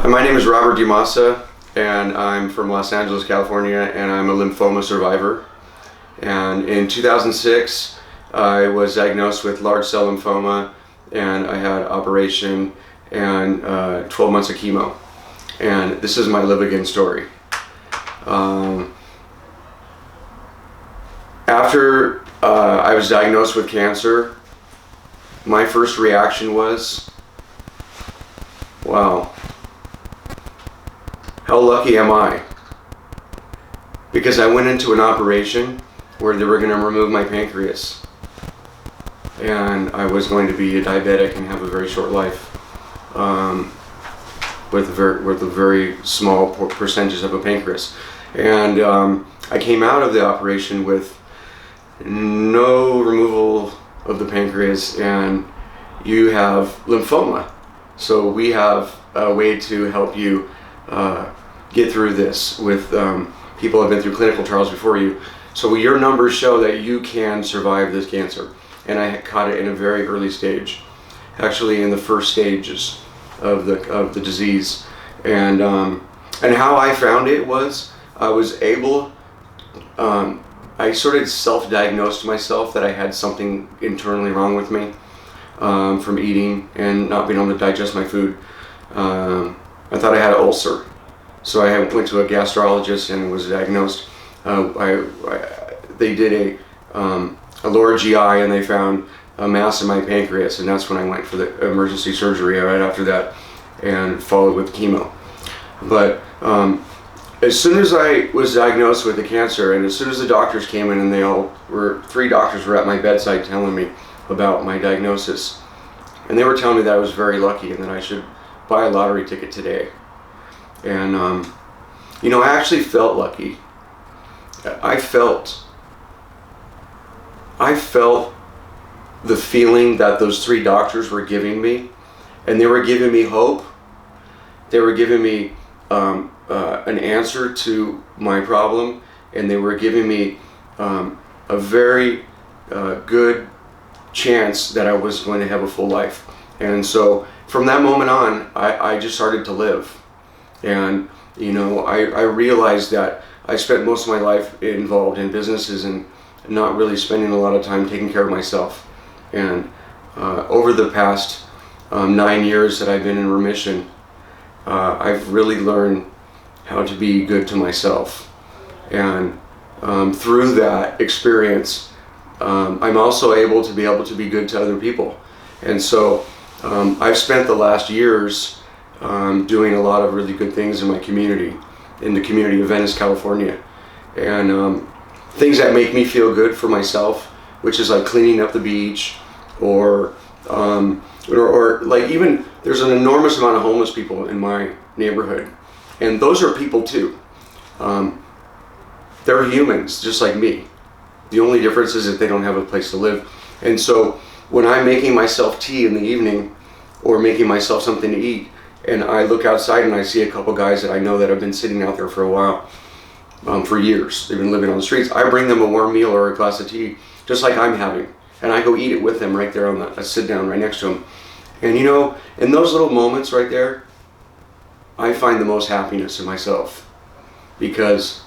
My name is Robert DiMassa, and I'm from Los Angeles, California, and I'm a lymphoma survivor. And in 2006, I was diagnosed with large cell lymphoma, and I had operation and 12 months of chemo. And this is my live again story. After I was diagnosed with cancer, my first reaction was, wow, how lucky am I? Because I went into an operation where they were going to remove my pancreas, and I was going to be a diabetic and have a very short life, with a very small percentage of a pancreas. And I came out of the operation with no removal of the pancreas, and you have lymphoma. So we have a way to help you get through this with people who have been through clinical trials before you. So your numbers show that you can survive this cancer. And I caught it in a very early stage, actually in the first stages of the disease. And how I found it was I was able, I sort of self-diagnosed myself that I had something internally wrong with me from eating and not being able to digest my food. I thought I had an ulcer, so I went to a gastrologist and was diagnosed. They did a lower GI, and they found a mass in my pancreas, and that's when I went for the emergency surgery right after that, and followed with chemo. But as soon as I was diagnosed with the cancer, and as soon as the doctors came in, and three doctors were at my bedside telling me about my diagnosis, and they were telling me that I was very lucky and that I should buy a lottery ticket today. And I actually felt lucky. I felt the feeling that those three doctors were giving me, and they were giving me hope. They were giving me an answer to my problem, and they were giving me a very good chance that I was going to have a full life. And so from that moment on, I just started to live. And I realized that I spent most of my life involved in businesses and not really spending a lot of time taking care of myself. And over the past 9 years that I've been in remission, I've really learned how to be good to myself. And through that experience, I'm also able to be good to other people. And so I've spent the last years doing a lot of really good things in my community, in the community of Venice, California. And things that make me feel good for myself, which is like cleaning up the beach, or like even there's an enormous amount of homeless people in my neighborhood, and those are people too. They're humans just like me. The only difference is that they don't have a place to live. And so when I'm making myself tea in the evening, or making myself something to eat, and I look outside and I see a couple guys that I know that have been sitting out there for a while, for years, they've been living on the streets, I bring them a warm meal or a glass of tea, just like I'm having, and I go eat it with them right there I sit down right next to them. And in those little moments right there, I find the most happiness in myself, because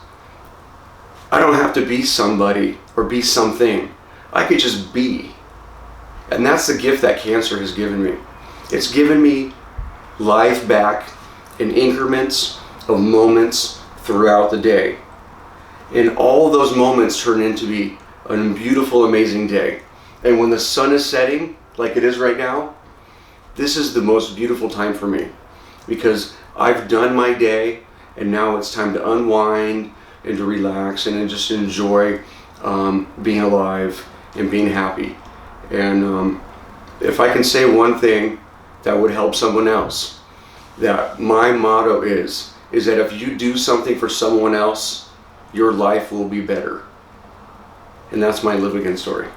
I don't have to be somebody or be something. I could just be. And that's the gift that cancer has given me. It's given me life back in increments of moments throughout the day. And all of those moments turn into be a beautiful, amazing day. And when the sun is setting, like it is right now, this is the most beautiful time for me, because I've done my day, and now it's time to unwind and to relax and just enjoy being alive and being happy. And if I can say one thing that would help someone else, that my motto is that if you do something for someone else, your life will be better. And that's my live again story.